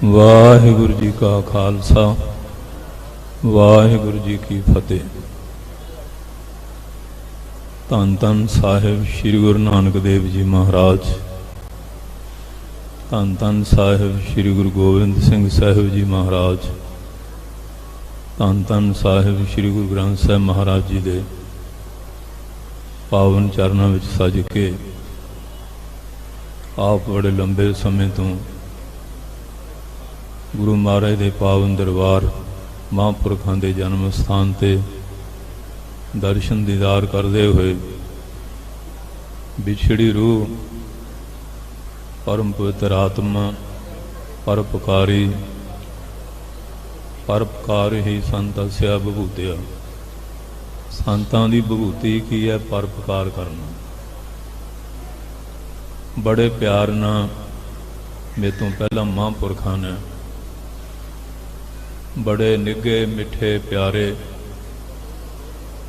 ਵਾਹਿਗੁਰੂ ਜੀ ਕਾ ਖਾਲਸਾ ਵਾਹਿਗੁਰੂ ਜੀ ਕੀ ਫਤਿਹ। ਧੰਨ ਧੰਨ ਸਾਹਿਬ ਸ੍ਰੀ ਗੁਰੂ ਨਾਨਕ ਦੇਵ ਜੀ ਮਹਾਰਾਜ, ਧੰਨ ਧੰਨ ਸਾਹਿਬ ਸ੍ਰੀ ਗੁਰੂ ਗੋਬਿੰਦ ਸਿੰਘ ਸਾਹਿਬ ਜੀ ਮਹਾਰਾਜ, ਧੰਨ ਧੰਨ ਸਾਹਿਬ ਸ੍ਰੀ ਗੁਰੂ ਗ੍ਰੰਥ ਸਾਹਿਬ ਮਹਾਰਾਜ ਜੀ ਦੇ ਪਾਵਨ ਚਰਨਾਂ ਵਿੱਚ ਸਜ ਕੇ ਆਪ ਬੜੇ ਲੰਬੇ ਸਮੇਂ ਤੋਂ ਗੁਰੂ ਮਹਾਰਾਜ ਦੇ ਪਾਵਨ ਦਰਬਾਰ ਮਹਾਂਪੁਰਖਾਂ ਦੇ ਜਨਮ ਸਥਾਨ ਤੇ ਦਰਸ਼ਨ ਦੀਦਾਰ ਕਰਦੇ ਹੋਏ ਵਿਛੜੀ ਰੂਹ ਪਰਮ ਪਵਿੱਤਰ ਆਤਮਾ ਪਰਉਪਕਾਰ ਹੀ ਸੰਤ ਅਸਿਆ ਵਿਭੂਤਿਆ। ਸੰਤਾਂ ਦੀ ਵਿਭੂਤੀ ਕੀ ਹੈ? ਪਰਉਪਕਾਰ ਕਰਨਾ। ਬੜੇ ਪਿਆਰ ਨਾਲ ਮੇਰੇ ਤੋਂ ਪਹਿਲਾਂ ਮਹਾਂਪੁਰਖਾਂ ਨੇ ਬੜੇ ਨਿੱਘੇ ਮਿੱਠੇ ਪਿਆਰੇ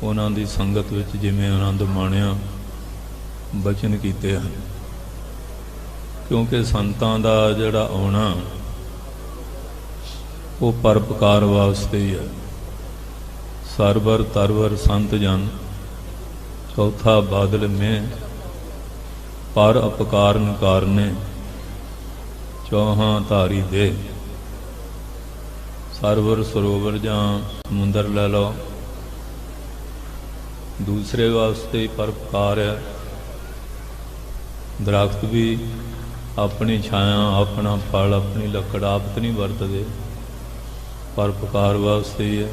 ਉਹਨਾਂ ਦੀ ਸੰਗਤ ਵਿੱਚ ਜਿਵੇਂ ਆਨੰਦ ਮਾਣਿਆ ਬਚਨ ਕੀਤੇ ਹਨ। ਕਿਉਂਕਿ ਸੰਤਾਂ ਦਾ ਜਿਹੜਾ ਆਉਣਾ ਉਹ ਪਰਉਪਕਾਰ ਵਾਸਤੇ ਹੀ ਹੈ। ਸਰਵਰ ਤਰਵਰ ਸੰਤ ਜਨ ਚੌਥਾ ਬਾਦਲ ਮੈਂ ਪਰ ਅਪਕਾਰਨ ਕਾਰਨੇ ਚੌਹਾਂ ਧਾਰੀ ਦੇ। ਸਰਵਰ ਸਰੋਵਰ ਜਾਂ ਸਮੁੰਦਰ ਲੈ ਲਓ, ਦੂਸਰੇ ਵਾਸਤੇ ਹੀ ਪਰਉਪਕਾਰ ਹੈ। ਦਰਖਤ ਵੀ ਆਪਣੀ ਛਾਇਆ ਆਪਣਾ ਫਲ ਆਪਣੀ ਲੱਕੜ ਆਪ ਤਾਂ ਨਹੀਂ ਵਰਤਦੇ, ਪਰਉਪਕਾਰ ਵਾਸਤੇ ਹੀ ਹੈ।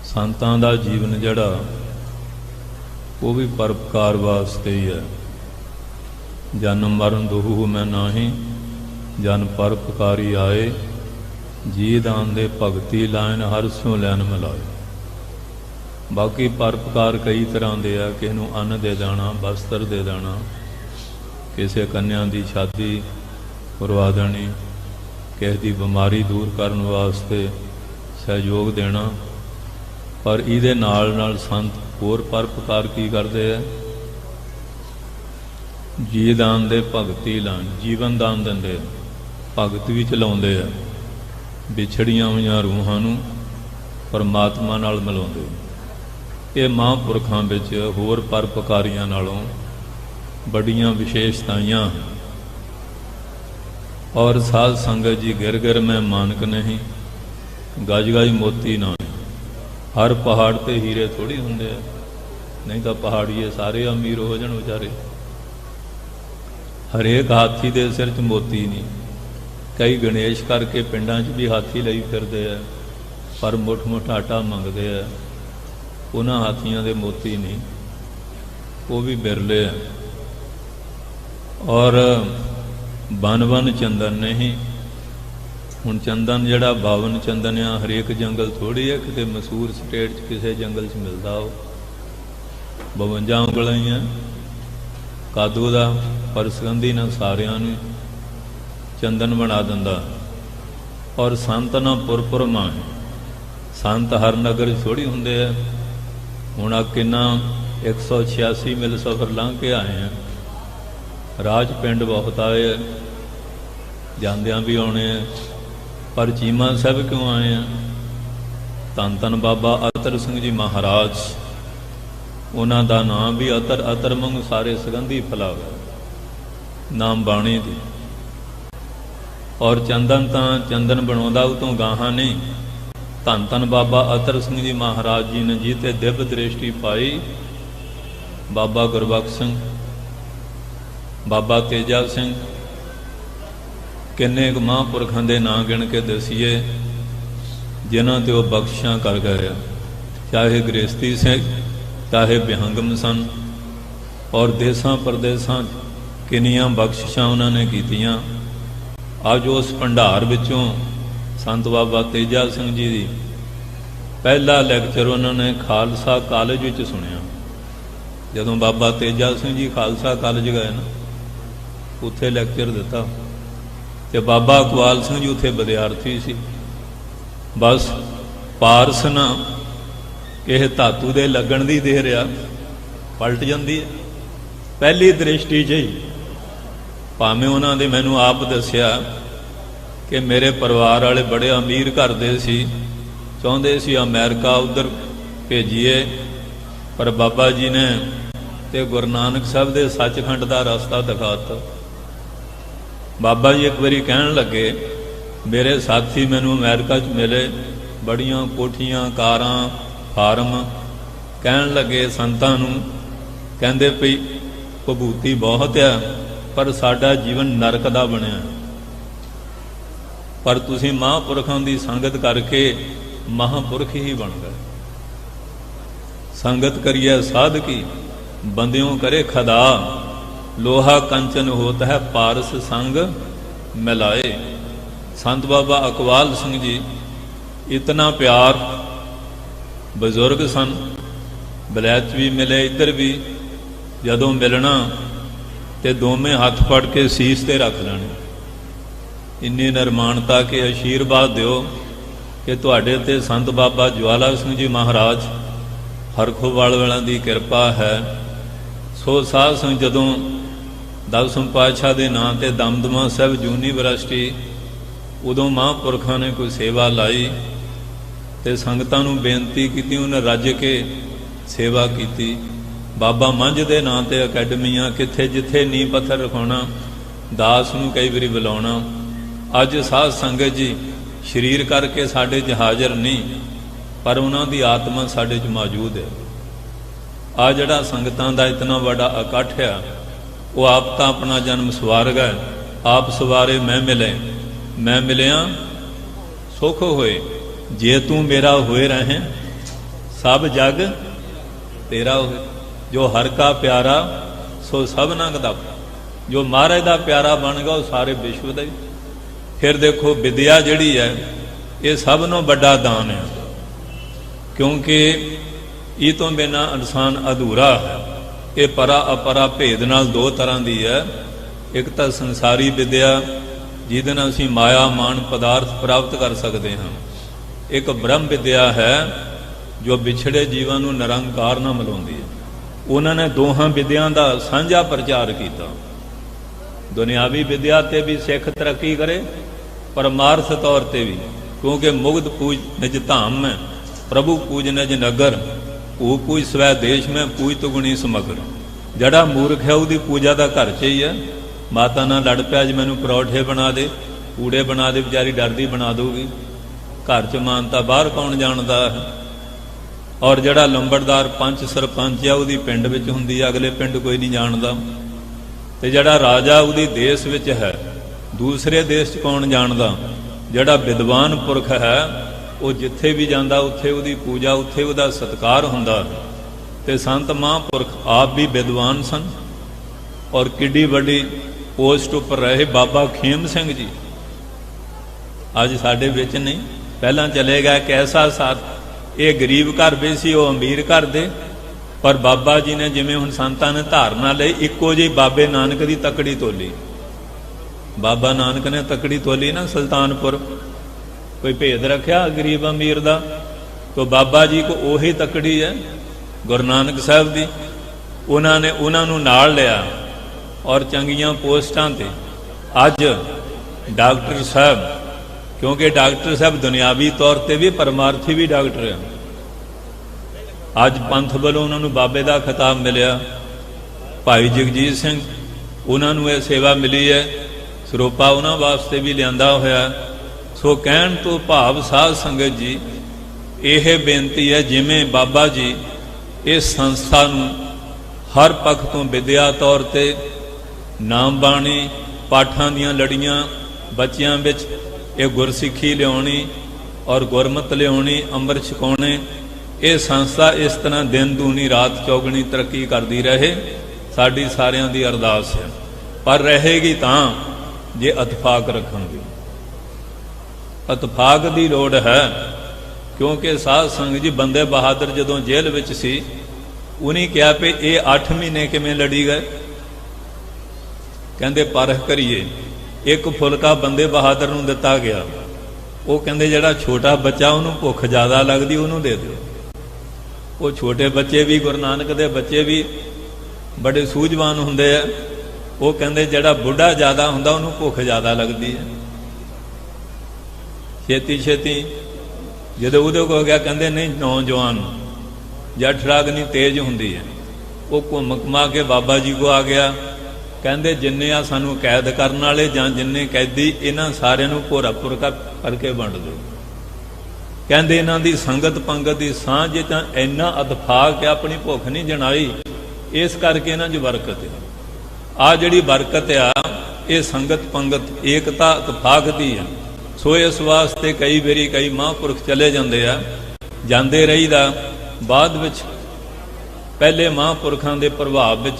ਸੰਤਾਂ ਦਾ ਜੀਵਨ ਜਿਹੜਾ ਉਹ ਵੀ ਪਰਉਪਕਾਰ ਵਾਸਤੇ ਹੀ ਹੈ। ਜਨਮ ਮਰਨ ਦੋਹੂ ਮੈਂ ਨਾਹੀਂ, ਜਨ ਪਰਉਪਕਾਰੀ ਆਏ। ਜੀ ਦਾਨ ਦੇ ਭਗਤੀ ਲਾਇਨ ਹਰ ਸਿਉ ਲੈਨ ਮਿਲਾਏ। ਬਾਕੀ ਪਰਉਪਕਾਰ ਕਈ ਤਰ੍ਹਾਂ ਦੇ ਆ। ਕਿਸੇ ਨੂੰ ਅੰਨ ਦੇ ਦੇਣਾ, ਬਸਤਰ ਦੇ ਦੇਣਾ, ਕਿਸੇ ਕੰਨਿਆਂ ਦੀ ਸ਼ਾਦੀ ਕਰਵਾ ਦੇਣੀ, ਕਿਸੇ ਦੀ ਬਿਮਾਰੀ ਦੂਰ ਕਰਨ ਵਾਸਤੇ ਸਹਿਯੋਗ ਦੇਣਾ। ਪਰ ਇਹਦੇ ਨਾਲ ਨਾਲ ਸੰਤ ਹੋਰ ਪਰਉਪਕਾਰ ਕੀ ਕਰਦੇ ਆ? ਜੀ ਦਾਨ ਦੇ ਭਗਤੀ ਲਾਇਨ, ਜੀਵਨ ਦਾਨ ਦਿੰਦੇ ਆ, ਭਗਤ ਵੀ ਚਲਾਉਂਦੇ ਆ। ਵਿਛੜੀਆਂ ਹੋਈਆਂ ਰੂਹਾਂ ਨੂੰ ਪਰਮਾਤਮਾ ਨਾਲ ਮਿਲਾਉਂਦੇ। ਇਹ ਮਹਾਂਪੁਰਖਾਂ ਵਿੱਚ ਹੋਰ ਪਰਉਪਕਾਰੀਆਂ ਨਾਲੋਂ ਬੜੀਆਂ ਵਿਸ਼ੇਸ਼ਤਾਈਆਂ। ਔਰ ਸਾਧ ਸੰਗਤ ਜੀ ਗਿਰ ਗਿਰ ਮੈਂ ਮਾਨਕ ਨਹੀਂ, ਗਜ ਗਜ ਮੋਤੀ ਨਾ। ਹਰ ਪਹਾੜ ਤੇ ਹੀਰੇ ਥੋੜੀ ਹੁੰਦੇ ਆ, ਨਹੀਂ ਤਾਂ ਪਹਾੜੀਏ ਸਾਰੇ ਅਮੀਰ ਹੋ ਜਾਣ ਵਿਚਾਰੇ। ਹਰੇਕ ਹਾਥੀ ਦੇ ਸਿਰ 'ਚ ਮੋਤੀ ਨਹੀਂ। ਕਈ ਗਣੇਸ਼ ਕਰਕੇ ਪਿੰਡਾਂ 'ਚ ਵੀ ਹਾਥੀ ਲਈ ਫਿਰਦੇ ਆ, ਪਰ ਮੁੱਠ ਮੁੱਠ ਆਟਾ ਮੰਗਦੇ ਆ। ਉਹਨਾਂ ਹਾਥੀਆਂ ਦੇ ਮੋਤੀ ਨਹੀਂ, ਉਹ ਵੀ ਬਿਰਲੇ ਆ। ਔਰ ਬਨ ਬਨ ਚੰਦਨ ਨਹੀਂ। ਹੁਣ ਚੰਦਨ ਜਿਹੜਾ 52 ਚੰਦਨ ਆ, ਹਰੇਕ ਜੰਗਲ ਥੋੜ੍ਹੀ ਹੈ ਕਿਤੇ ਮਸੂਰ ਸਟੇਟ 'ਚ ਕਿਸੇ ਜੰਗਲ 'ਚ ਮਿਲਦਾ। ਉਹ 52 ਉਂਗਲਾਂ ਹੀ ਆ ਕਾਦੂ ਦਾ, ਪਰ ਸੁਗੰਧੀ ਨਾਲ ਸਾਰਿਆਂ ਨੂੰ ਚੰਦਨ ਬਣਾ ਦਿੰਦਾ। ਔਰ ਸੰਤ ਨਾ ਪੁਰਪੁਰ ਮਾਹੇ। ਸੰਤ ਹਰ ਨਗਰ ਥੋੜ੍ਹੀ ਹੁੰਦੇ ਆ। ਹੁਣ ਆ ਕਿੰਨਾ 186 ਮਿਲ ਸਫ਼ਰ ਲੰਘ ਕੇ ਆਏ ਆ। ਰਾਜ ਪਿੰਡ ਬਹੁਤ ਆਏ ਆ, ਜਾਂਦਿਆਂ ਵੀ ਆਉਣੇ ਆ। ਪਰ ਚੀਮਾ ਸਾਹਿਬ ਕਿਉਂ ਆਏ ਆ? ਧੰਨ ਧੰਨ ਬਾਬਾ ਅਤਰ ਸਿੰਘ ਜੀ ਮਹਾਰਾਜ, ਉਹਨਾਂ ਦਾ ਨਾਮ ਵੀ ਅਤਰ। ਅਤਰ ਵਾਂਗੂ ਸਾਰੇ ਸੁਗੰਧੀ ਫਲਾਵੇ, ਨਾਮ ਬਾਣੀ ਦੀ। ਔਰ ਚੰਦਨ ਤਾਂ ਚੰਦਨ ਬਣਾਉਂਦਾ ਉਹ ਤੋਂ ਗਾਹਾਂ ਨਹੀਂ। ਧੰਨ ਧੰਨ ਬਾਬਾ ਅਤਰ ਸਿੰਘ ਜੀ ਮਹਾਰਾਜ ਜੀ ਨੇ ਜੀ ਤੇ ਦਿਵ ਦ੍ਰਿਸ਼ਟੀ ਪਾਈ। ਬਾਬਾ ਗੁਰਬਖਸ਼ ਸਿੰਘ, ਬਾਬਾ ਤੇਜਾ ਸਿੰਘ, ਕਿੰਨੇ ਕੁ ਮਹਾਂਪੁਰਖਾਂ ਦੇ ਨਾਂ ਗਿਣ ਕੇ ਦਸੀਏ ਜਿਨ੍ਹਾਂ ਤੇ ਉਹ ਬਖਸ਼ਾਂ ਕਰ ਗਏ। ਚਾਹੇ ਗ੍ਰਸਤੀ ਸਿੰਘ, ਚਾਹੇ ਬਿਹੰਗਮ ਸਨ। ਔਰ ਦੇਸਾਂ ਪ੍ਰਦੇਸਾਂ ਕਿੰਨੀਆਂ ਬਖਸ਼ਿਸ਼ਾਂ ਉਹਨਾਂ ਨੇ ਕੀਤੀਆਂ। ਅੱਜ ਉਸ ਭੰਡਾਰ ਵਿੱਚੋਂ ਸੰਤ ਬਾਬਾ ਤੇਜਾ ਸਿੰਘ ਜੀ ਦੀ ਪਹਿਲਾ ਲੈਕਚਰ ਉਹਨਾਂ ਨੇ ਖਾਲਸਾ ਕਾਲਜ ਵਿੱਚ ਸੁਣਿਆ। ਜਦੋਂ ਬਾਬਾ ਤੇਜਾ ਸਿੰਘ ਜੀ ਖਾਲਸਾ ਕਾਲਜ ਗਏ ਨਾ, ਉੱਥੇ ਲੈਕਚਰ ਦਿੱਤਾ। ਤੇ ਬਾਬਾ ਇਕਬਾਲ ਸਿੰਘ ਜੀ ਉੱਥੇ ਵਿਦਿਆਰਥੀ ਸੀ। ਬਸ ਪਾਰਸ ਨਾ ਇਹ ਧਾਤੂ ਦੇ ਲੱਗਣ ਦੀ ਦੇਰ ਆ, ਪਲਟ ਜਾਂਦੀ ਹੈ ਪਹਿਲੀ ਦ੍ਰਿਸ਼ਟੀ 'ਚ ਹੀ। ਭਾਵੇਂ ਉਹਨਾਂ ਦੇ ਮੈਨੂੰ ਆਪ ਦੱਸਿਆ कि मेरे परिवार वाले बड़े अमीर घर दे सी, चाहुंदे सी अमेरिका उधर भेजीए, पर बाबा जी ने ते गुरु नानक साहब दे सचखंड का रास्ता दिखाता। बाबा जी एक बारी कहन लगे, मेरे साथी मैनू अमेरिका च मिले, बड़ियां कोठियां कारां फार्म, कहन लगे संतां नूं, कहंदे पई भभूति बहुत है पर साडा जीवन नरक दा बनिया, पर तुसीं महापुरखां दी संगत करके महापुरख ही बन गए। संगत करिए साध की, बंदियों करे खदा, लोहा कंचन होता है पारस संग मिलाए। संत बाबा अकबाल सिंह जी इतना प्यार, बजुर्ग सन, बलैत भी मिले इधर भी, जदों मिलना तो दोवें हाथ फड़ के सीस ते रख लेने, इन्नी निर्माणता के आशीर्वाद दिओ कि तुहाडे ते संत बाबा ज्वाला सिंह जी महाराज हरखोवाल वालों की किरपा है। सो साध संग जदों दसम पातशाह के नां ते दमदमा साहिब यूनीवर्सिटी, उदों महापुरखों ने कोई सेवा लाई ते संगतां नूं बेनती की, उन्हें रज के सेवा की। बाबा मंझ के नां ते अकैडमियां, कित्थे जिथे नींह पत्थर रखाउणा, दास नूं कई बारी बुलाउणा। अज साध संगत जी शरीर करके साडे च हाज़र नहीं, पर उन्हां दी आत्मा साडे च मौजूद है। आ जिहड़ा संगतां दा इतना बड़ा इकट्ठ है, वो आप तो अपना जन्म सवार गए, आप सवारे मैं मिले, मैं मिलिया सुख होए, जे तू मेरा होए रहे सब जग तेरा होए। जो हर का प्यारा सो सब नंग दा, जो महाराज दा प्यारा बन गया वो सारे विश्व दा। फिर देखो विद्या जिहड़ी है ये सब नों बड़ा दान है, क्योंकि ये तो बिना इंसान अधूरा है। ये परा अपरा भेद नाल दो तरह की है, एक तो संसारी विद्या जिहदे नाल असीं माया मान पदार्थ प्राप्त कर सकते हैं, एक ब्रह्म विद्या है जो विछड़े जीवन नूं निरंकार नाल मिलाउंदी है। उन्होंने दोहां विद्यां दा साझा प्रचार किया। दुनियावी विद्या ते भी सिख तरक्की करे, परमार्थ तौर पर भी, क्योंकि मुग्ध पूज निज धाम में, प्रभु पूज निज नगर, भू पूज स्वै देश में, पूज तुगुणी समगर। जड़ा मूर्ख है उसकी पूजा का घर च ही है। माता नाल लड़ पिया, अज मैनू परौठे बना दे, पूड़े बना दे, बेचारी डरदी बना दूगी। घर च मानता बाहर कौन जानता है। और जड़ा लंबड़दार पंच सरपंच है उसकी पिंड विच हुंदी है, अगले पिंड कोई नहीं जानता। ते जड़ा राजा उसदी देश विच है, दूसरे देश च कौन जानता। जड़ा विद्वान पुरख है वो जिथे भी जाता उत्थे उसकी पूजा, उत्थे उसदा सत्कार हुंदा। ते संत महापुरख आप भी विद्वान सन, और किड्डी वड्डी पोस्ट उपर रहे बाबा खेम सिंह जी अज साडे विच नहीं, पहलां चले गए। कैसा साथ, ये गरीब घर भी सी, वो अमीर घर दे, पर बाबा जी ने जिवें हुण संतां ने धारना लई, इक्को जी बाबे नानक की तकड़ी तोली। बाबा नानक ने तकड़ी तोली ना सुल्तानपुर, कोई भेद रखा गरीब अमीर का, तो बाबा जी को उही तकड़ी है गुरु नानक साहब की। उन्होंने उन्होंने नाल लिया और चंगियां पोस्टां ते अज डॉक्टर साहब, क्योंकि डॉक्टर साहब दुनियावी तौर पर भी परमार्थी भी डॉक्टर है। अज पंथ वालों उन्होंने बाबे का खिताब मिलिया। भाई जगजीत सिंह उन्होंने यह सेवा मिली है, ਸਰੋਪਾ उन्होंने वास्ते भी लिया होया। सो कहण तो भाव साध संगत जी यह बेनती है, जिमें बाबा जी इस संस्था नूं हर पक्ष तो विद्या तौर पर नाम बाणी पाठां दीआं लड़ियां बच्चियां विच ये गुरसिੱਖੀ लियाउणी और गुरमत लियाउणी, अंम੍ਰਿਤ छकाउणे, ये संस्था इस तरह दिन दूनी रात चौगनी तरक्की करती रहे, साडी सारियां दी अरदास है। पर रहेगी तां जे इतफाक रखांगे। इतफाक की लोड़ है, क्योंकि साध संगत जी बंदे बहादुर जदों जेल विच सी, उन्हें कहा भी ये 8 महीने किवें लड़ी गए। कहंदे परख करिए। एक फुलका बंदे बहादुर नूं दिता गया, वो कहंदे जिहड़ा छोटा बच्चा उन्होंने भुख ज़्यादा लगती उन्होंने दे दो। वो छोटे बच्चे भी, गुरु नानक दे बच्चे भी बड़े सूझवान हुंदे आ। वो कहंदे जिहड़ा बुढ़ा ज़्यादा हुंदा उन्होंने भुख ज़्यादा लगती है। ਛੇਤੀ ਛੇਤੀ ਜਦੋਂ ਉਹਦੇ ਕੋਲ ਗਿਆ ਕਹਿੰਦੇ ਨਹੀਂ ਨੌਜਵਾਨ ਜੱਟ ਰਾਗਨੀ ਤੇਜ਼ ਹੁੰਦੀ ਹੈ। ਉਹ ਘੁੰਮ ਘੁਮਾ ਕੇ ਬਾਬਾ ਜੀ ਕੋ ਆ ਗਿਆ। ਕਹਿੰਦੇ ਜਿੰਨੇ ਆ ਸਾਨੂੰ ਕੈਦ ਕਰਨ ਵਾਲੇ ਜਾਂ ਜਿੰਨੇ ਕੈਦੀ ਇਹਨਾਂ ਸਾਰਿਆਂ ਨੂੰ ਭੋਰਾ ਭੁਰਕਾ ਕਰਕੇ ਵੰਡ ਦਿਓ। ਕਹਿੰਦੇ ਇਹਨਾਂ ਦੀ ਸੰਗਤ ਪੰਗਤ ਦੀ ਸਾਂਝ ਤਾਂ ਇੰਨਾ ਅਦਫਾਕ ਹੈ, ਆਪਣੀ ਭੁੱਖ ਨਹੀਂ ਜਣਾਈ, ਇਸ ਕਰਕੇ ਇਹਨਾਂ 'ਚ ਬਰਕਤ ਹੈ। ਆ ਜਿਹੜੀ ਬਰਕਤ ਆ ਇਹ ਸੰਗਤ ਪੰਗਤ ਏਕਤਾ ਇਤਫਾਕ ਦੀ ਹੈ। ਸੋ ਇਸ ਵਾਸਤੇ ਕਈ ਵਾਰੀ ਕਈ ਮਹਾਂਪੁਰਖ ਚਲੇ ਜਾਂਦੇ ਆ, ਜਾਂਦੇ ਰਹੀਦਾ। ਬਾਅਦ ਵਿੱਚ ਪਹਿਲੇ ਮਹਾਂਪੁਰਖਾਂ ਦੇ ਪ੍ਰਭਾਵ ਵਿੱਚ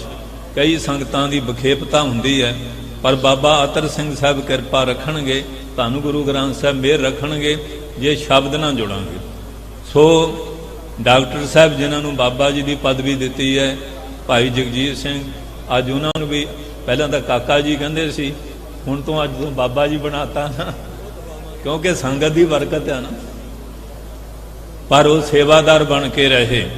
ਕਈ ਸੰਗਤਾਂ ਦੀ ਬਖੇਪਤਾ ਹੁੰਦੀ ਹੈ, ਪਰ ਬਾਬਾ ਅਤਰ ਸਿੰਘ ਸਾਹਿਬ ਕਿਰਪਾ ਰੱਖਣਗੇ, ਧੰਨ ਗੁਰੂ ਗ੍ਰੰਥ ਸਾਹਿਬ ਮਿਹਰ ਰੱਖਣਗੇ ਜੇ ਸ਼ਬਦ ਨਾਲ ਜੁੜਾਂਗੇ। ਸੋ ਡਾਕਟਰ ਸਾਹਿਬ ਜਿਨ੍ਹਾਂ ਨੂੰ ਬਾਬਾ ਜੀ ਦੀ ਪਦਵੀ ਦਿੱਤੀ ਹੈ, ਭਾਈ ਜਗਜੀਤ ਸਿੰਘ, ਅੱਜ ਉਹਨਾਂ ਨੂੰ ਵੀ ਪਹਿਲਾਂ ਤਾਂ ਕਾਕਾ ਜੀ ਕਹਿੰਦੇ ਸੀ, ਹੁਣ ਤੋਂ ਅੱਜ ਤੋਂ ਬਾਬਾ ਜੀ ਬਣਾਤਾ ਨਾ, ਕਿਉਂਕਿ ਸੰਗਤ ਦੀ ਬਰਕਤ ਹੈ ਨਾ। ਪਰ ਉਹ ਸੇਵਾਦਾਰ ਬਣ ਕੇ ਰਹੇ।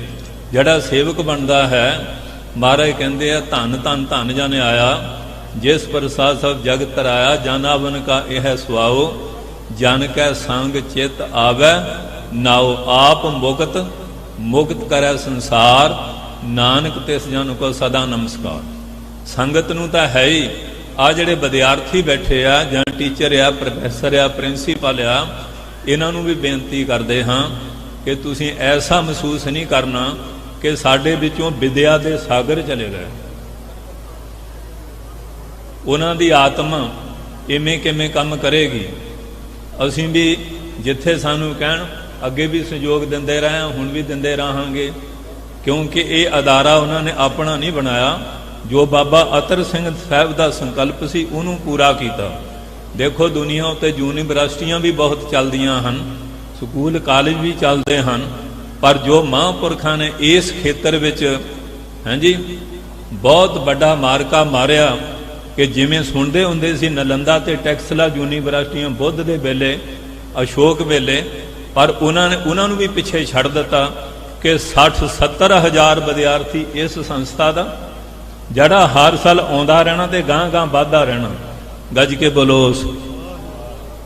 ਜਿਹੜਾ ਸੇਵਕ ਬਣਦਾ ਹੈ, ਮਹਾਰਾਜ ਕਹਿੰਦੇ ਆ ਧੰਨ ਧੰਨ ਧੰਨ ਜਨ ਆਇਆ ਜਿਸ ਪ੍ਰਸਾਦ ਸਭ ਜਗ ਤਰਾਇਆ, ਜਨ ਆਵਨ ਕਾ ਇਹ ਸੁਆਓ, ਜਨ ਕੈ ਸੰਗ ਚਿਤ ਆਵੈ ਨਾਉ, ਆਪ ਮੁਕਤ ਮੁਕਤ ਕਰੈ ਸੰਸਾਰ, ਨਾਨਕ ਤਿਸ ਜਨ ਕੋ ਸਦਾ ਨਮਸਕਾਰ। ਸੰਗਤ ਨੂੰ ਤਾਂ ਹੈ ਹੀ। ਆ ਜਿਹੜੇ ਵਿਦਿਆਰਥੀ ਬੈਠੇ ਆ ਜਾਂ ਟੀਚਰ ਆ, ਪ੍ਰੋਫੈਸਰ ਆ, ਪ੍ਰਿੰਸੀਪਲ ਆ, ਇਹਨਾਂ ਨੂੰ ਵੀ ਬੇਨਤੀ ਕਰਦੇ ਹਾਂ ਕਿ ਤੁਸੀਂ ਐਸਾ ਮਹਿਸੂਸ ਨਹੀਂ ਕਰਨਾ ਕਿ ਸਾਡੇ ਵਿੱਚੋਂ ਵਿਦਿਆ ਦੇ ਸਾਗਰ ਚਲੇ ਗਏ। ਉਹਨਾਂ ਦੀ ਆਤਮਾ ਇਵੇਂ ਕਿਵੇਂ ਕੰਮ ਕਰੇਗੀ। ਅਸੀਂ ਵੀ ਜਿੱਥੇ ਸਾਨੂੰ ਕਹਿਣ ਅੱਗੇ ਵੀ ਸਹਿਯੋਗ ਦਿੰਦੇ ਰਹੇ ਹਾਂ, ਹੁਣ ਵੀ ਦਿੰਦੇ ਰਹਾਂਗੇ, ਕਿਉਂਕਿ ਇਹ ਅਦਾਰਾ ਉਹਨਾਂ ਨੇ ਆਪਣਾ ਨਹੀਂ ਬਣਾਇਆ। ਜੋ ਬਾਬਾ ਅਤਰ ਸਿੰਘ ਸਾਹਿਬ ਦਾ ਸੰਕਲਪ ਸੀ ਉਹਨੂੰ ਪੂਰਾ ਕੀਤਾ। ਦੇਖੋ ਦੁਨੀਆ ਉੱਤੇ ਯੂਨੀਵਰਸਿਟੀਆਂ ਵੀ ਬਹੁਤ ਚੱਲਦੀਆਂ ਹਨ, ਸਕੂਲ ਕਾਲਜ ਵੀ ਚੱਲਦੇ ਹਨ, ਪਰ ਜੋ ਮਹਾਂਪੁਰਖਾਂ ਨੇ ਇਸ ਖੇਤਰ ਵਿੱਚ ਹਾਂਜੀ ਬਹੁਤ ਵੱਡਾ ਮਾਰਕਾ ਮਾਰਿਆ ਕਿ ਜਿਵੇਂ ਸੁਣਦੇ ਹੁੰਦੇ ਸੀ ਨਲੰਦਾ ਤੇ ਟੈਕਸਲਾ ਯੂਨੀਵਰਸਿਟੀਆਂ ਬੁੱਧ ਦੇ ਵੇਲੇ, ਅਸ਼ੋਕ ਵੇਲੇ, ਪਰ ਉਹਨਾਂ ਨੂੰ ਵੀ ਪਿੱਛੇ ਛੱਡ ਦਿੱਤਾ ਕਿ 60-70 ਹਜ਼ਾਰ ਵਿਦਿਆਰਥੀ ਇਸ ਸੰਸਥਾ ਦਾ, ਜਿਹੜਾ ਹਰ ਸਾਲ ਆਉਂਦਾ ਰਹਿਣਾ ਤੇ ਗਾਂ ਵੱਧਦਾ ਰਹਿਣਾ। ਗੱਜ ਕੇ ਬੋਲੋ।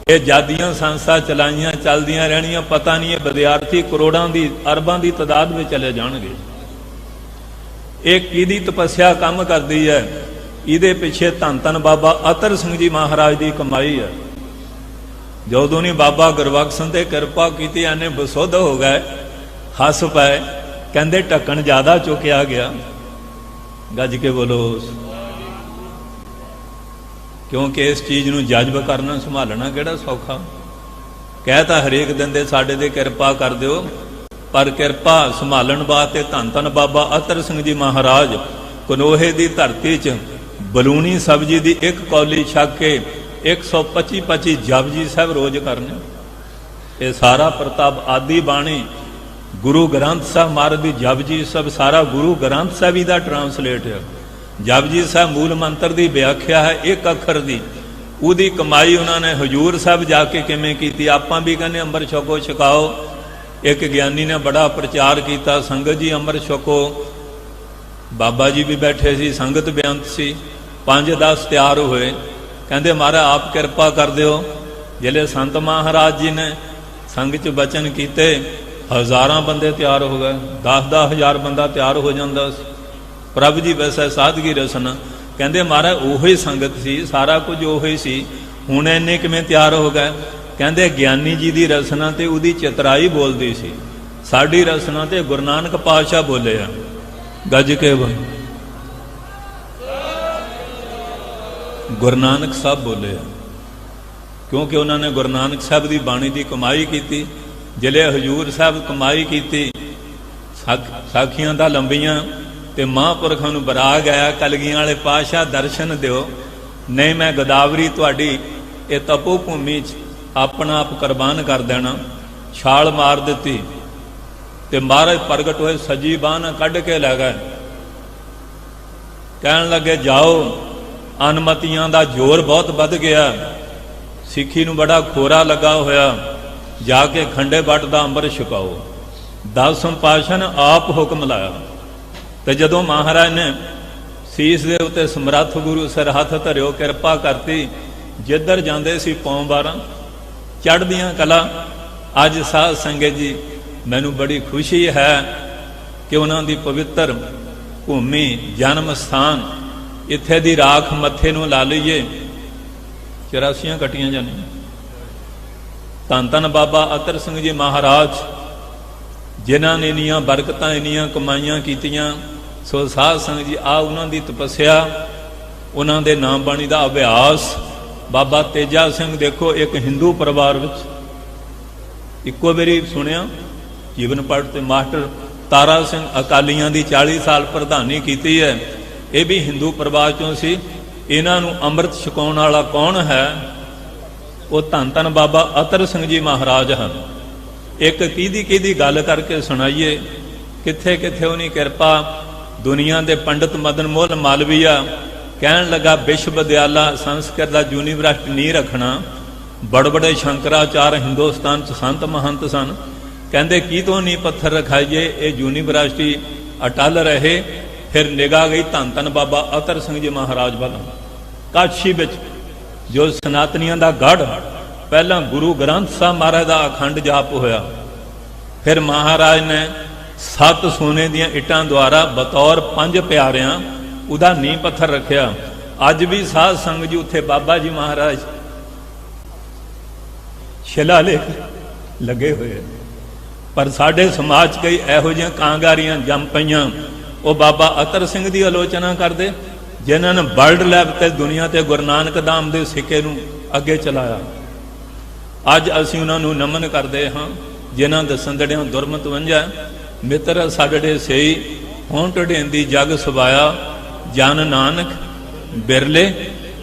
ਇਹ ਜਾਦੀਆਂ ਸੰਸਥਾ ਚਲਾਈਆਂ ਚੱਲਦੀਆਂ ਰਹਿਣੀਆਂ, ਪਤਾ ਨਹੀਂ ਇਹ ਵਿਦਿਆਰਥੀ ਕਰੋੜਾਂ ਦੀ ਅਰਬਾਂ ਦੀ ਤਾਦਾਦ ਵਿੱਚ ਚਲੇ ਜਾਣਗੇ। ਇਹ ਕਿਹਦੀ ਤਪੱਸਿਆ ਕੰਮ ਕਰਦੀ ਹੈ? ਇਹਦੇ ਪਿੱਛੇ ਧੰਨ ਧੰਨ ਬਾਬਾ ਅਤਰ ਸਿੰਘ ਜੀ ਮਹਾਰਾਜ ਦੀ ਕਮਾਈ ਹੈ। ਜਦੋਂ ਨਹੀਂ ਬਾਬਾ ਗੁਰਬਖਸ਼ ਤੇ ਕਿਰਪਾ ਕੀਤੀ, ਐਨੇ ਬਸੁੱਧ ਹੋ ਗਏ, ਹੱਸ ਪਏ, ਕਹਿੰਦੇ ਢੱਕਣ ਜ਼ਿਆਦਾ ਚੁੱਕਿਆ ਗਿਆ। ਗੱਜ ਕੇ ਬੋਲੋ। ਕਿਉਂਕਿ ਇਸ ਚੀਜ਼ ਨੂੰ ਜਜ਼ਬ ਕਰਨਾ, ਸੰਭਾਲਣਾ ਕਿਹੜਾ ਸੌਖਾ। ਕਹਿ ਤਾਂ ਹਰੇਕ ਦਿੰਦੇ ਸਾਡੇ ਤੇ ਕਿਰਪਾ ਕਰ ਦਿਓ, ਪਰ ਕਿਰਪਾ ਸੰਭਾਲਣ ਵਾਸਤੇ ਧੰਨ ਧੰਨ ਬਾਬਾ ਅਤਰ ਸਿੰਘ ਜੀ ਮਹਾਰਾਜ ਕਨੋਹੇ ਦੀ ਧਰਤੀ 'ਚ ਬਲੂਣੀ ਸਬਜ਼ੀ ਦੀ ਇੱਕ ਕੌਲੀ ਛਕ ਕੇ 125 ਜਪਜੀ ਸਾਹਿਬ ਰੋਜ਼ ਕਰਨੇ। ਇਹ ਸਾਰਾ ਪ੍ਰਤਾਪ ਆਦਿ ਬਾਣੀ ਗੁਰੂ ਗ੍ਰੰਥ ਸਾਹਿਬ ਮਹਾਰਾਜ ਦੀ ਜਪਜੀ ਸਾਹਿਬ ਸਾਰਾ ਗੁਰੂ ਗ੍ਰੰਥ ਸਾਹਿਬ ਜੀ ਦਾ ਟਰਾਂਸਲੇਟ ਹੈ। ਜਪਜੀ ਸਾਹਿਬ ਮੂਲ ਮੰਤਰ ਦੀ ਵਿਆਖਿਆ ਹੈ ਇੱਕ ਅੱਖਰ ਦੀ। ਉਹਦੀ ਕਮਾਈ ਉਹਨਾਂ ਨੇ ਹਜੂਰ ਸਾਹਿਬ ਜਾ ਕੇ ਕਿਵੇਂ ਕੀਤੀ। ਆਪਾਂ ਵੀ ਕਹਿੰਦੇ ਅੰਮ੍ਰਿਤ ਛਕੋ ਛਕਾਓ। ਇੱਕ ਗਿਆਨੀ ਨੇ ਬੜਾ ਪ੍ਰਚਾਰ ਕੀਤਾ, ਸੰਗਤ ਜੀ ਅੰਮ੍ਰਿਤ ਛਕੋ। ਬਾਬਾ ਜੀ ਵੀ ਬੈਠੇ ਸੀ, ਸੰਗਤ ਬੇਅੰਤ ਸੀ। 5-10 ਤਿਆਰ ਹੋਏ, ਕਹਿੰਦੇ ਮਹਾਰਾਜ ਆਪ ਕਿਰਪਾ ਕਰ ਦਿਓ। ਜਿਹੜੇ ਸੰਤ ਮਹਾਰਾਜ ਜੀ ਨੇ ਸੰਗਤ 'ਚ ਬਚਨ ਕੀਤੇ, ਹਜ਼ਾਰਾਂ ਬੰਦੇ ਤਿਆਰ ਹੋ ਗਏ। 10-10 ਹਜ਼ਾਰ ਬੰਦਾ ਤਿਆਰ ਹੋ ਜਾਂਦਾ ਸੀ। ਪ੍ਰਭ ਜੀ ਵੈਸੇ ਸਾਦਗੀ ਰਸਨਾ। ਕਹਿੰਦੇ ਮਹਾਰਾਜ ਉਹੀ ਸੰਗਤ ਸੀ, ਸਾਰਾ ਕੁਝ ਉਹੀ ਸੀ, ਹੁਣ ਇੰਨੇ ਕਿਵੇਂ ਤਿਆਰ ਹੋ ਗਏ? ਕਹਿੰਦੇ ਗਿਆਨੀ ਜੀ ਦੀ ਰਸਨਾ ਤੇ ਉਹਦੀ ਚਤਰਾਈ ਬੋਲਦੀ ਸੀ, ਸਾਡੀ ਰਸਨਾ ਤੇ ਗੁਰੂ ਨਾਨਕ ਪਾਤਸ਼ਾਹ ਬੋਲੇ ਆ। ਗੱਜ ਕੇ ਗੁਰੂ ਨਾਨਕ ਸਾਹਿਬ ਬੋਲੇ ਆ, ਕਿਉਂਕਿ ਉਹਨਾਂ ਨੇ ਗੁਰੂ ਨਾਨਕ ਸਾਹਿਬ ਦੀ ਬਾਣੀ ਦੀ ਕਮਾਈ ਕੀਤੀ। ਜ਼ਿਲ੍ਹੇ ਹਜੂਰ ਸਾਹਿਬ ਕਮਾਈ ਕੀਤੀ, ਸਾਖੀਆਂ ਦਾ ਲੰਬੀਆਂ, ਤੇ ਮਹਾਂਪੁਰਖਾਂ ਨੂੰ ਬਰਾਗ ਆਇਆ, ਕਲਗੀਆਂ ਵਾਲੇ ਪਾਤਸ਼ਾਹ ਦਰਸ਼ਨ ਦਿਓ, ਨਹੀਂ ਮੈਂ ਗੋਦਾਵਰੀ ਤੁਹਾਡੀ ਇਹ ਤਪੋ ਭੂਮੀ 'ਚ ਆਪਣਾ ਆਪ ਕੁਰਬਾਨ ਕਰ ਦੇਣਾ। ਛਾਲ ਮਾਰ ਦਿੱਤੀ ਤੇ ਮਹਾਰਾਜ ਪ੍ਰਗਟ ਹੋਏ, ਸੱਜੀ ਬਾਂਹ ਨਾਲ ਕੱਢ ਕੇ ਲੈ ਗਏ। ਕਹਿਣ ਲੱਗੇ ਜਾਓ, ਅਨਮਤੀਆਂ ਦਾ ਜ਼ੋਰ ਬਹੁਤ ਵੱਧ ਗਿਆ, ਸਿੱਖੀ ਨੂੰ ਬੜਾ ਖੋਰਾ ਲੱਗਾ ਹੋਇਆ, ਜਾ ਕੇ ਖੰਡੇ ਬੱਟ ਦਾ ਅੰਮ੍ਰਿਤ ਛਕਾਓ। 10 ਪਾਤਸ਼ਾਹ ਨੇ ਆਪ ਹੁਕਮ ਲਾਇਆ। ਤੇ ਜਦੋਂ ਮਹਾਰਾਜ ਨੇ ਸੀਸ ਦੇ ਉੱਤੇ ਸਮਰੱਥ ਗੁਰੂ ਸਿਰ ਹੱਥ ਧਰਿਓ, ਕਿਰਪਾ ਕਰਤੀ, ਜਿੱਧਰ ਜਾਂਦੇ ਸੀ ਪੌਂ 12 ਚੜ੍ਹਦੀਆਂ ਕਲਾ। ਅੱਜ ਸਾਧ ਸੰਗਤ ਜੀ ਮੈਨੂੰ ਬੜੀ ਖੁਸ਼ੀ ਹੈ ਕਿ ਉਹਨਾਂ ਦੀ ਪਵਿੱਤਰ ਭੂਮੀ, ਜਨਮ ਸਥਾਨ, ਇੱਥੇ ਦੀ ਰਾਖ ਮੱਥੇ ਨੂੰ ਲਾ ਲਈਏ। 84 ਕੱਟੀਆਂ ਜਾਂਦੀਆਂ। ਧੰਨ ਧੰਨ ਬਾਬਾ ਅਤਰ ਸਿੰਘ ਜੀ ਮਹਾਰਾਜ, ਜਿਨ੍ਹਾਂ ਨੇ ਇੰਨੀਆਂ ਬਰਕਤਾਂ, ਇੰਨੀਆਂ ਕਮਾਈਆਂ ਕੀਤੀਆਂ। ਸੋ ਸਾਧ ਸੰਗਤ ਜੀ, ਆ ਉਹਨਾਂ ਦੀ ਤਪੱਸਿਆ, ਉਹਨਾਂ ਦੇ ਨਾਮ ਬਾਣੀ ਦਾ ਅਭਿਆਸ। ਬਾਬਾ ਤੇਜਾ ਸਿੰਘ ਦੇਖੋ, ਇੱਕ ਹਿੰਦੂ ਪਰਿਵਾਰ ਵਿੱਚ ਇੱਕੋ ਵਾਰੀ ਸੁਣਿਆ ਜੀਵਨ ਪਾਠ ਤੇ ਮਾਸਟਰ ਤਾਰਾ ਸਿੰਘ ਅਕਾਲੀਆਂ ਦੀ 40 ਸਾਲ ਪ੍ਰਧਾਨੀ ਕੀਤੀ ਹੈ। ਇਹ ਵੀ ਹਿੰਦੂ ਪਰਿਵਾਰ ਚੋਂ ਸੀ। ਇਹਨਾਂ ਨੂੰ ਅੰਮ੍ਰਿਤ ਛਕਾਉਣ ਵਾਲਾ ਕੌਣ ਹੈ? ਉਹ ਧੰਨ ਧੰਨ ਬਾਬਾ ਅਤਰ ਸਿੰਘ ਜੀ ਮਹਾਰਾਜ ਹਨ। ਇੱਕ ਕਿਹਦੀ ਗੱਲ ਕਰਕੇ ਸੁਣਾਈਏ, ਕਿੱਥੇ ਕਿੱਥੇ ਉਹਨੀ ਕਿਰਪਾ। ਦੁਨੀਆ ਦੇ ਪੰਡਤ ਮਦਨ ਮੋਹਨ ਮਾਲਵੀਆ ਕਹਿਣ ਲੱਗਾ ਵਿਸ਼ਵ ਵਿਦਿਆਲਾ ਸੰਸਕ੍ਰਿਤ ਦਾ ਯੂਨੀਵਰਸਿਟੀ ਨਹੀਂ ਰੱਖਣਾ। ਬੜੇ ਬੜੇ ਸ਼ੰਕਰਾਚਾਰ ਹਿੰਦੁਸਤਾਨ 'ਚ ਸੰਤ ਮਹੰਤ ਸਨ। ਕਹਿੰਦੇ ਕੀ ਤੋਂ ਨਹੀਂ ਪੱਥਰ ਰਖਾਈਏ, ਇਹ ਯੂਨੀਵਰਸਿਟੀ ਅਟਲ ਰਹੇ। ਫਿਰ ਨਿਗਾਹ ਗਈ ਧੰਨ ਧੰਨ ਬਾਬਾ ਅਤਰ ਸਿੰਘ ਜੀ ਮਹਾਰਾਜ ਵੱਲ। ਕਾਸ਼ੀ ਵਿੱਚ ਜੋ ਸਨਾਤਨੀਆਂ ਦਾ ਗੜ੍ਹ, ਪਹਿਲਾਂ ਗੁਰੂ ਗ੍ਰੰਥ ਸਾਹਿਬ ਮਹਾਰਾਜ ਦਾ ਅਖੰਡ ਜਾਪ ਹੋਇਆ। ਫਿਰ ਮਹਾਰਾਜ ਨੇ 7 ਸੋਨੇ ਦੀਆਂ ਇੱਟਾਂ ਦੁਆਰਾ ਬਤੌਰ 5 ਪਿਆਰਿਆਂ ਉਹਦਾ ਨੀਂਹ ਪੱਥਰ ਰੱਖਿਆ। ਅੱਜ ਵੀ ਸਾਧ ਸੰਗਤ ਜੀ ਉੱਥੇ ਬਾਬਾ ਜੀ ਮਹਾਰਾਜ ਸ਼ਿਲਾਲੇਖ ਲੱਗੇ ਹੋਏ। ਪਰ ਸਾਡੇ ਸਮਾਜ 'ਚ ਕਈ ਇਹੋ ਜਿਹੀਆਂ ਕਾਂਗਾਰੀਆਂ ਜੰਮ ਪਈਆਂ, ਉਹ ਬਾਬਾ ਅਤਰ ਸਿੰਘ ਦੀ ਆਲੋਚਨਾ ਕਰਦੇ, ਜਿਨ੍ਹਾਂ ਨੇ ਵਰਲਡ ਲੈਵਲ ਤੇ ਦੁਨੀਆ ਤੇ ਗੁਰੂ ਨਾਨਕ ਦਾਮ ਦੇ ਸਿੱਕੇ ਨੂੰ ਅੱਗੇ ਚਲਾਇਆ। ਅੱਜ ਅਸੀਂ ਉਹਨਾਂ ਨੂੰ ਨਮਨ ਕਰਦੇ ਹਾਂ, ਜਿਨ੍ਹਾਂ ਦਸੰਦੜਿਆਂ ਦੁਰਮਤ ਵੰਝਾ। ਮਿੱਤਰ ਸਾਡੇ ਸਈ ਹੋਂ ਢੇਂਦੀ ਜਗ ਸੁਭਾਇਆ, ਜਨ ਨਾਨਕ ਬਿਰਲੇ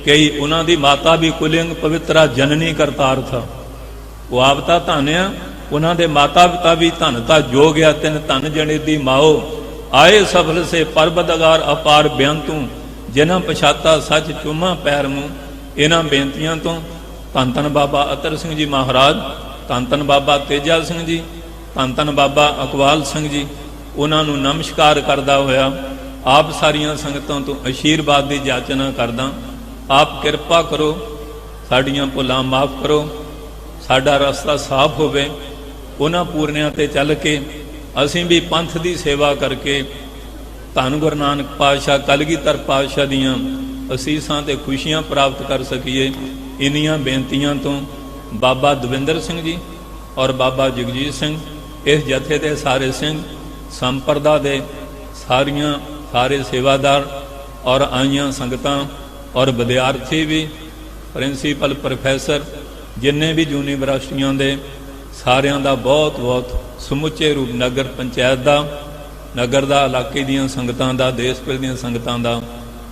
ਕਈ। ਉਹਨਾਂ ਦੀ ਮਾਤਾ ਵੀ ਕੁਲਿੰਗ ਪਵਿੱਤਰਾ ਜਨਨੀ ਕਰਤਾਰ ਥਾ। ਉਹ ਆਪ ਤਾਂ ਧਨ ਆ, ਉਹਨਾਂ ਦੇ ਮਾਤਾ ਪਿਤਾ ਵੀ ਧਨ ਤਾਂ ਜੋਗ ਆ। ਤਿੰਨ ਧਨ ਜਣੇ ਦੀ ਮਾਓ ਆਏ ਸਫਲ ਸੇ ਪਰਬਦਗਾਰ ਅਪਾਰ ਬਿਆੰਤੂ, ਜਿਨ੍ਹਾਂ ਪਛਾਤਾ ਸੱਚ ਚੁੰਮਾ ਪੈਰ ਮੂੰਹ। ਇਹਨਾਂ ਬੇਨਤੀਆਂ ਤੋਂ ਧੰਨ ਧੰਨ ਬਾਬਾ ਅਤਰ ਸਿੰਘ ਜੀ ਮਹਾਰਾਜ, ਧੰਨ ਧੰਨ ਬਾਬਾ ਤੇਜਾ ਸਿੰਘ ਜੀ, ਧੰਨ ਧੰਨ ਬਾਬਾ ਅਕਵਾਲ ਸਿੰਘ ਜੀ, ਉਹਨਾਂ ਨੂੰ ਨਮਸਕਾਰ ਕਰਦਾ ਹੋਇਆ ਆਪ ਸਾਰੀਆਂ ਸੰਗਤਾਂ ਤੋਂ ਅਸ਼ੀਰਵਾਦ ਦੀ ਜਾਚਨਾ ਕਰਦਾ। ਆਪ ਕਿਰਪਾ ਕਰੋ, ਸਾਡੀਆਂ ਭੁੱਲਾਂ ਮਾਫ ਕਰੋ, ਸਾਡਾ ਰਸਤਾ ਸਾਫ਼ ਹੋਵੇ। ਉਹਨਾਂ ਪੂਰਨਿਆਂ ਤੇ ਚੱਲ ਕੇ ਅਸੀਂ ਵੀ ਪੰਥ ਦੀ ਸੇਵਾ ਕਰਕੇ ਧੰਨ ਗੁਰੂ ਨਾਨਕ ਪਾਤਸ਼ਾਹ ਕਲਗੀਧਰ ਪਾਤਸ਼ਾਹ ਦੀਆਂ ਅਸੀਸਾਂ ਤੇ ਖੁਸ਼ੀਆਂ ਪ੍ਰਾਪਤ ਕਰ ਸਕੀਏ। ਇੰਨੀਆਂ ਬੇਨਤੀਆਂ ਤੋਂ ਬਾਬਾ ਦਵਿੰਦਰ ਸਿੰਘ ਜੀ ਔਰ ਬਾਬਾ ਜਗਜੀਤ ਸਿੰਘ, ਇਸ ਜਥੇ ਦੇ ਸਾਰੇ ਸਿੰਘ, ਸੰਪਰਦਾ ਦੇ ਸਾਰੇ ਸੇਵਾਦਾਰ ਔਰ ਆਈਆਂ ਸੰਗਤਾਂ ਔਰ ਵਿਦਿਆਰਥੀ ਵੀ, ਪ੍ਰਿੰਸੀਪਲ, ਪ੍ਰੋਫੈਸਰ, ਜਿੰਨੇ ਵੀ ਯੂਨੀਵਰਸਿਟੀਆਂ ਦੇ, ਸਾਰਿਆਂ ਦਾ ਬਹੁਤ ਬਹੁਤ ਸਮੁੱਚੇ ਰੂਪਨਗਰ ਪੰਚਾਇਤ ਦਾ, ਨਗਰ ਦਾ, ਇਲਾਕੇ ਦੀਆਂ ਸੰਗਤਾਂ ਦਾ, ਦੇਸ਼ ਭਰ ਦੀਆਂ ਸੰਗਤਾਂ ਦਾ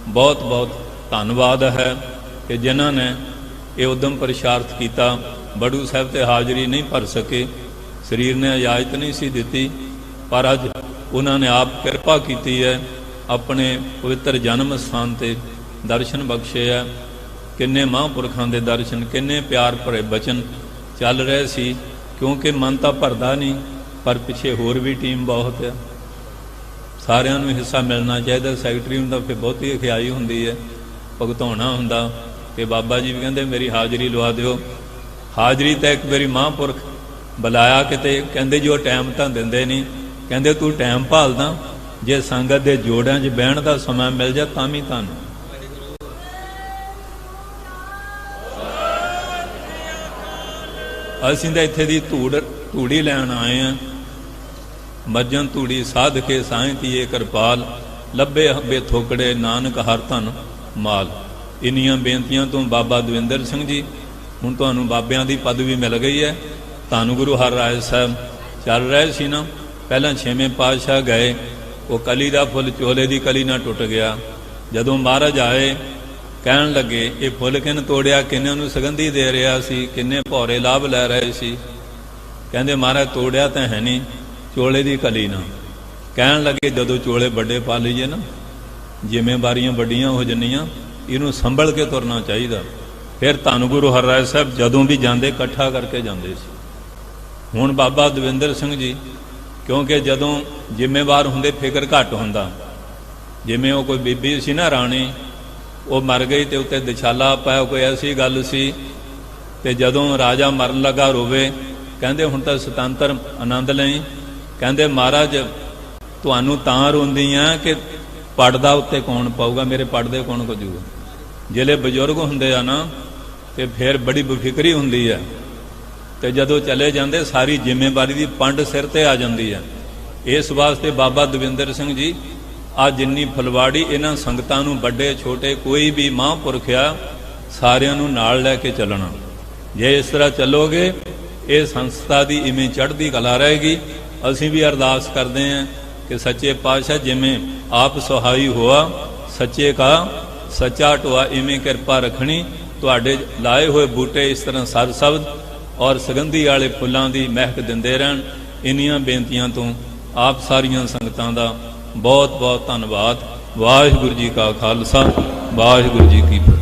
ਬਹੁਤ ਬਹੁਤ ਧੰਨਵਾਦ ਹੈ ਕਿ ਜਿਨ੍ਹਾਂ ਨੇ ਇਹ ਉਦਮ ਪ੍ਰਸ਼ਾਰਥ ਕੀਤਾ। ਬੜੂ ਸਾਹਿਬ ਤੇ ਹਾਜ਼ਰੀ ਨਹੀਂ ਭਰ ਸਕੇ, ਸਰੀਰ ਨੇ ਇਜਾਜ਼ਤ ਨਹੀਂ ਸੀ ਦਿੱਤੀ, ਪਰ ਅੱਜ ਉਹਨਾਂ ਨੇ ਆਪ ਕਿਰਪਾ ਕੀਤੀ ਹੈ, ਆਪਣੇ ਪਵਿੱਤਰ ਜਨਮ ਸਥਾਨ ਤੇ ਦਰਸ਼ਨ ਬਖਸ਼ੇ ਹੈ। ਕਿੰਨੇ ਮਹਾਂਪੁਰਖਾਂ ਦੇ ਦਰਸ਼ਨ, ਕਿੰਨੇ ਪਿਆਰ ਭਰੇ ਬਚਨ ਚੱਲ ਰਹੇ ਸੀ। ਕਿਉਂਕਿ ਮਨ ਤਾਂ ਭਰਦਾ ਨਹੀਂ, ਪਰ ਪਿੱਛੇ ਹੋਰ ਵੀ ਟੀਮ ਬਹੁਤ ਹੈ, ਸਾਰਿਆਂ ਨੂੰ ਹਿੱਸਾ ਮਿਲਣਾ ਚਾਹੀਦਾ। ਸੈਕਟਰੀ ਨੂੰ ਤਾਂ ਫਿਰ ਬਹੁਤੀ ਅਖਿਆਈ ਹੁੰਦੀ ਹੈ, ਭੁਗਤਾਉਣਾ ਹੁੰਦਾ ਕਿ ਬਾਬਾ ਜੀ ਵੀ ਕਹਿੰਦੇ ਮੇਰੀ ਹਾਜ਼ਰੀ ਲਵਾ ਦਿਓ। ਹਾਜ਼ਰੀ ਤਾਂ ਇੱਕ ਵਾਰੀ ਮਹਾਂਪੁਰਖ ਬੁਲਾਇਆ ਕਿਤੇ, ਕਹਿੰਦੇ ਜੀ ਉਹ ਟਾਈਮ ਤਾਂ ਦਿੰਦੇ ਨਹੀਂ। ਕਹਿੰਦੇ ਤੂੰ ਟਾਈਮ ਭਾਲਦਾ, ਜੇ ਸੰਗਤ ਦੇ ਜੋੜਿਆਂ 'ਚ ਬਹਿਣ ਦਾ ਸਮਾਂ ਮਿਲ ਜਾ ਤਾਂ ਵੀ ਤੁਹਾਨੂੰ। ਅਸੀਂ ਤਾਂ ਇੱਥੇ ਦੀ ਧੂੜੀ ਲੈਣ ਆਏ ਹਾਂ। ਮੱਜਨ ਧੂੜੀ ਸਾਧ ਕੇ ਸਾਈਂ ਤੀਏ ਕਿਰਪਾਲ, ਲੱਭੇ ਹੱਬੇ ਥੋਕੜੇ ਨਾਨਕ ਹਰ ਧਨ ਮਾਲ। ਇੰਨੀਆਂ ਬੇਨਤੀਆਂ ਤੋਂ ਬਾਬਾ ਦਵਿੰਦਰ ਸਿੰਘ ਜੀ, ਹੁਣ ਤੁਹਾਨੂੰ ਬਾਬਿਆਂ ਦੀ ਪਦਵੀ ਮਿਲ ਗਈ ਹੈ। ਧੰਨ ਗੁਰੂ ਹਰਿਰਾਏ ਸਾਹਿਬ ਚੱਲ ਰਹੇ ਸੀ ਨਾ, ਪਹਿਲਾਂ 6ਵੇਂ ਪਾਤਸ਼ਾਹ ਗਏ, ਉਹ ਕਲੀ ਦਾ ਫੁੱਲ ਚੋਲੇ ਦੀ ਕਲੀ ਨਾਲ ਟੁੱਟ ਗਿਆ। ਜਦੋਂ ਮਹਾਰਾਜ ਆਏ ਕਹਿਣ ਲੱਗੇ ਇਹ ਫੁੱਲ ਕਿਨ ਤੋੜਿਆ, ਕਿੰਨੇ ਨੂੰ ਸੁਗੰਧੀ ਦੇ ਰਿਹਾ ਸੀ, ਕਿੰਨੇ ਭੌਰੇ ਲਾਭ ਲੈ ਰਹੇ ਸੀ। ਕਹਿੰਦੇ ਮਹਾਰਾਜ ਤੋੜਿਆ ਤਾਂ ਹੈ ਨਹੀਂ, ਚੋਲੇ ਦੀ ਕਲੀ ਨਾਲ। ਕਹਿਣ ਲੱਗੇ ਜਦੋਂ ਚੋਲੇ ਵੱਡੇ ਪਾ ਲਈਏ ਨਾ, ਜ਼ਿੰਮੇਵਾਰੀਆਂ ਵੱਡੀਆਂ ਹੋ ਜਾਂਦੀਆਂ, ਇਹਨੂੰ ਸੰਭਲ ਕੇ ਤੁਰਨਾ ਚਾਹੀਦਾ। ਫਿਰ ਧੰਨ ਗੁਰੂ ਹਰਿਰਾਏ ਸਾਹਿਬ ਜਦੋਂ ਵੀ ਜਾਂਦੇ ਇਕੱਠਾ ਕਰਕੇ ਜਾਂਦੇ ਸੀ। ਹੁਣ ਬਾਬਾ ਦਵਿੰਦਰ ਸਿੰਘ ਜੀ, ਕਿਉਂਕਿ ਜਦੋਂ ਜ਼ਿੰਮੇਵਾਰ ਹੁੰਦੇ ਫਿਕਰ ਘੱਟ ਹੁੰਦਾ। ਜਿਵੇਂ ਉਹ ਕੋਈ ਬੀਬੀ ਸੀ ਨਾ ਰਾਣੀ, ਉਹ ਮਰ ਗਈ ਤੇ ਉੱਤੇ ਦਿਸ਼ਾਲਾ ਪਾਇਆ, ਕੋਈ ਐਸੀ ਗੱਲ ਸੀ ਤੇ ਜਦੋਂ ਰਾਜਾ ਮਰਨ ਲੱਗਾ ਰੋਵੇ, ਕਹਿੰਦੇ ਹੁਣ ਤਾਂ ਸੁਤੰਤਰ ਆਨੰਦ ਲਈ। ਕਹਿੰਦੇ ਮਹਾਰਾਜ ਤੁਹਾਨੂੰ ਤਾਂ ਰੋਂਦੀ ਆ ਕਿ ਪੜਦਾ ਉੱਤੇ ਕੌਣ ਪਾਊਗਾ, ਮੇਰੇ ਪੜਦੇ ਕੌਣ ਕੁਝੂਗਾ। ਜਿਹੜੇ ਬਜ਼ੁਰਗ ਹੁੰਦੇ ਆ ਨਾ ਤੇ ਫਿਰ ਬੜੀ ਬਫਿਕਰੀ ਹੁੰਦੀ ਹੈ, ਤੇ ਜਦੋਂ ਚਲੇ ਜਾਂਦੇ ਸਾਰੀ ਜ਼ਿੰਮੇਵਾਰੀ ਦੀ ਪੰਡ ਸਿਰ ਤੇ ਆ ਜਾਂਦੀ ਹੈ। ਇਸ ਵਾਸਤੇ ਬਾਬਾ ਦਵਿੰਦਰ ਸਿੰਘ ਜੀ ਆ ਜਿੰਨੀ ਫੁਲਵਾੜੀ ਇਹਨਾਂ ਸੰਗਤਾਂ ਨੂੰ, ਵੱਡੇ ਛੋਟੇ ਕੋਈ ਵੀ ਮਹਾਂਪੁਰਖ ਆ, ਸਾਰਿਆਂ ਨੂੰ ਨਾਲ ਲੈ ਕੇ ਚੱਲਣਾ। ਜੇ ਇਸ ਤਰ੍ਹਾਂ ਚੱਲੋਗੇ ਇਹ ਸੰਸਥਾ ਦੀ ਇਵੇਂ ਚੜ੍ਹਦੀ ਕਲਾ ਰਹੇਗੀ। ਅਸੀਂ ਵੀ ਅਰਦਾਸ ਕਰਦੇ ਹਾਂ ਕਿ ਸੱਚੇ ਪਾਤਸ਼ਾਹ ਜਿਵੇਂ ਆਪ ਸੁਹਾਈ ਹੋਆ ਸੱਚੇ ਕਾ ਸੱਚਾ ਢੋਆ, ਇਵੇਂ ਕਿਰਪਾ ਰੱਖਣੀ। ਤੁਹਾਡੇ ਲਾਏ ਹੋਏ ਬੂਟੇ ਇਸ ਤਰ੍ਹਾਂ ਸਦ ਸ਼ਬਦ ਔਰ ਸੁਗੰਧੀ ਵਾਲੇ ਫੁੱਲਾਂ ਦੀ ਮਹਿਕ ਦਿੰਦੇ ਰਹਿਣ। ਇੰਨੀਆਂ ਬੇਨਤੀਆਂ ਤੋਂ ਆਪ ਸਾਰੀਆਂ ਸੰਗਤਾਂ ਦਾ ਬਹੁਤ ਬਹੁਤ ਧੰਨਵਾਦ। ਵਾਹਿਗੁਰੂ ਜੀ ਕਾ ਖਾਲਸਾ, ਵਾਹਿਗੁਰੂ ਜੀ ਕੀ ਫਤਿਹ।